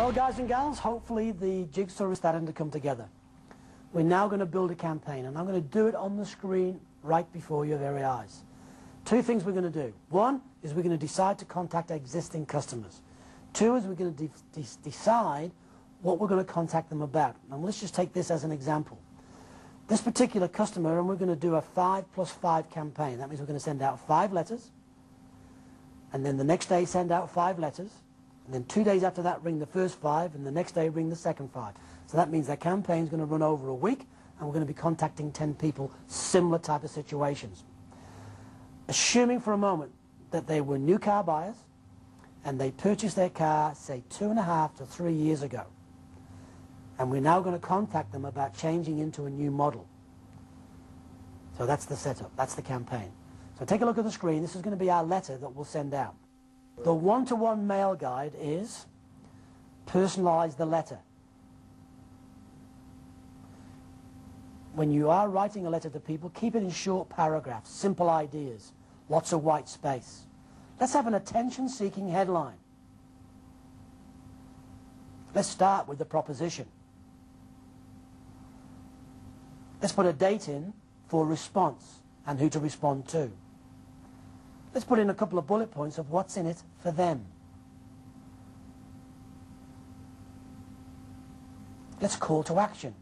Well, guys and gals, hopefully the jigsaw is starting to come together. We're now going to build a campaign, and I'm going to do it on the screen right before your very eyes. Two things we're going to do. One is we're going to decide to contact existing customers. Two is we're going to decide what we're going to contact them about. And let's just take this as an example. This particular customer, and we're going to do a 5+5 campaign. That means we're going to send out 5 letters, and then the next day send out 5 letters, and then 2 days after that ring the first 5, and the next day ring the second 5. So that means that campaign is going to run over a week, and we're going to be contacting 10 people, similar type of situations. Assuming for a moment that they were new car buyers, and they purchased their car, say, 2.5 to 3 years ago. And we're now going to contact them about changing into a new model. So that's the setup, that's the campaign. So take a look at the screen. This is going to be our letter that we'll send out. The one-to-one mail guide is personalize the letter. When you are writing a letter to people, keep it in short paragraphs, simple ideas, lots of white space. Let's have an attention-seeking headline. Let's start with the proposition. Let's put a date in for response and who to respond to. Let's put in a couple of bullet points of what's in it for them. Let's call to action.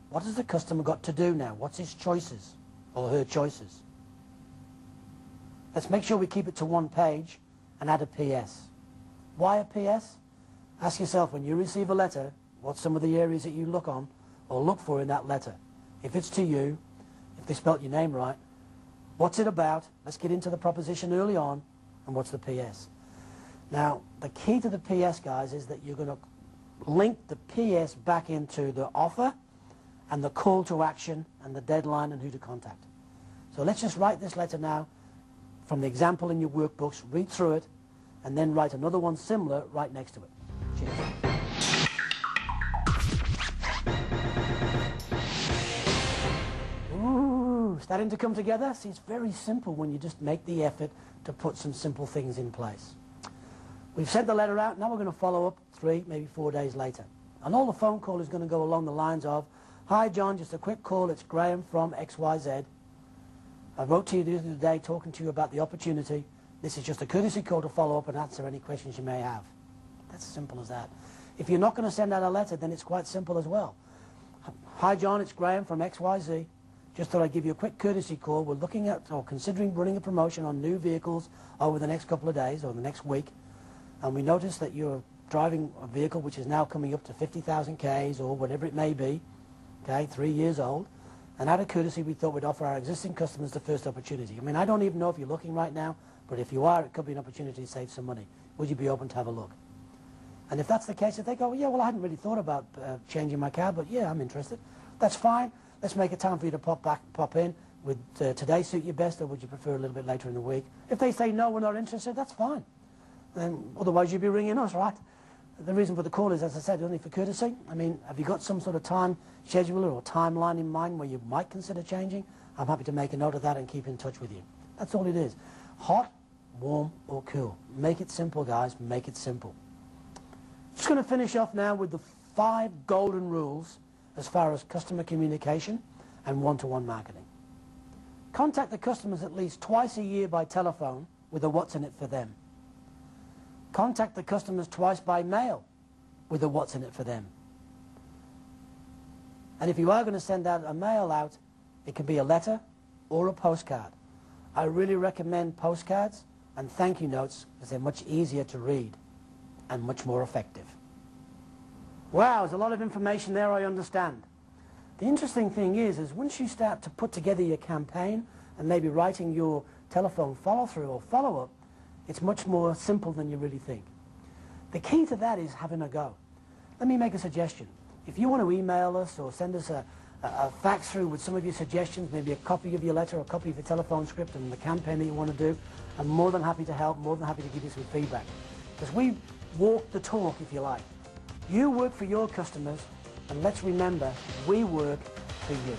What has the customer got to do now? What's his choices or her choices? Let's make sure we keep it to one page and add a PS. Why a PS? Ask yourself, when you receive a letter, what's some of the areas that you look on or look for in that letter? If it's to you, if they spelt your name right, what's it about? Let's get into the proposition early on, and what's the PS? Now, the key to the PS, guys, is that you're going to link the PS back into the offer and the call to action and the deadline and who to contact. So let's just write this letter now from the example in your workbooks, read through it, and then write another one similar right next to it. Cheers. Ooh, starting to come together? See, it's very simple when you just make the effort to put some simple things in place. We've sent the letter out, now we're going to follow up 3, maybe 4 days later. And all the phone call is going to go along the lines of, "Hi John, just a quick call, it's Graham from XYZ. I wrote to you the other day talking to you about the opportunity. This is just a courtesy call to follow up and answer any questions you may have." That's as simple as that. If you're not going to send out a letter, then it's quite simple as well. "Hi John, it's Graham from XYZ. Just thought I'd give you a quick courtesy call. We're looking at or considering running a promotion on new vehicles over the next couple of days or the next week. And we noticed that you're driving a vehicle which is now coming up to 50,000 Ks or whatever it may be, okay, 3 years old. And out of courtesy, we thought we'd offer our existing customers the first opportunity. I mean, I don't even know if you're looking right now, but if you are, it could be an opportunity to save some money. Would you be open to have a look?" And if that's the case, if they go, "Yeah, well, I hadn't really thought about changing my car, but yeah, I'm interested," that's fine. Let's make a time for you to pop in. Would today suit you best, or would you prefer a little bit later in the week? If they say, "No, we're not interested," that's fine. Then otherwise you'd be ringing us, right? The reason for the call is, as I said, only for courtesy. I mean, have you got some sort of time scheduler or timeline in mind where you might consider changing? I'm happy to make a note of that and keep in touch with you. That's all it is. Hot, warm, or cool. Make it simple, guys. Make it simple. Just going to finish off now with the 5 golden rules as far as customer communication and one-to-one marketing. Contact the customers at least twice a year by telephone with a what's in it for them. Contact the customers twice by mail with a what's in it for them. And if you are going to send out a mail out, it can be a letter or a postcard. I really recommend postcards and thank you notes because they're much easier to read and much more effective. Wow, there's a lot of information there, I understand. The interesting thing is once you start to put together your campaign and maybe writing your telephone follow-through or follow-up, it's much more simple than you really think. The key to that is having a go. Let me make a suggestion. If you want to email us or send us a fax through with some of your suggestions, maybe a copy of your letter, a copy of your telephone script and the campaign that you want to do, I'm more than happy to help, more than happy to give you some feedback. Because we walk the talk, if you like. You work for your customers, and let's remember, we work for you.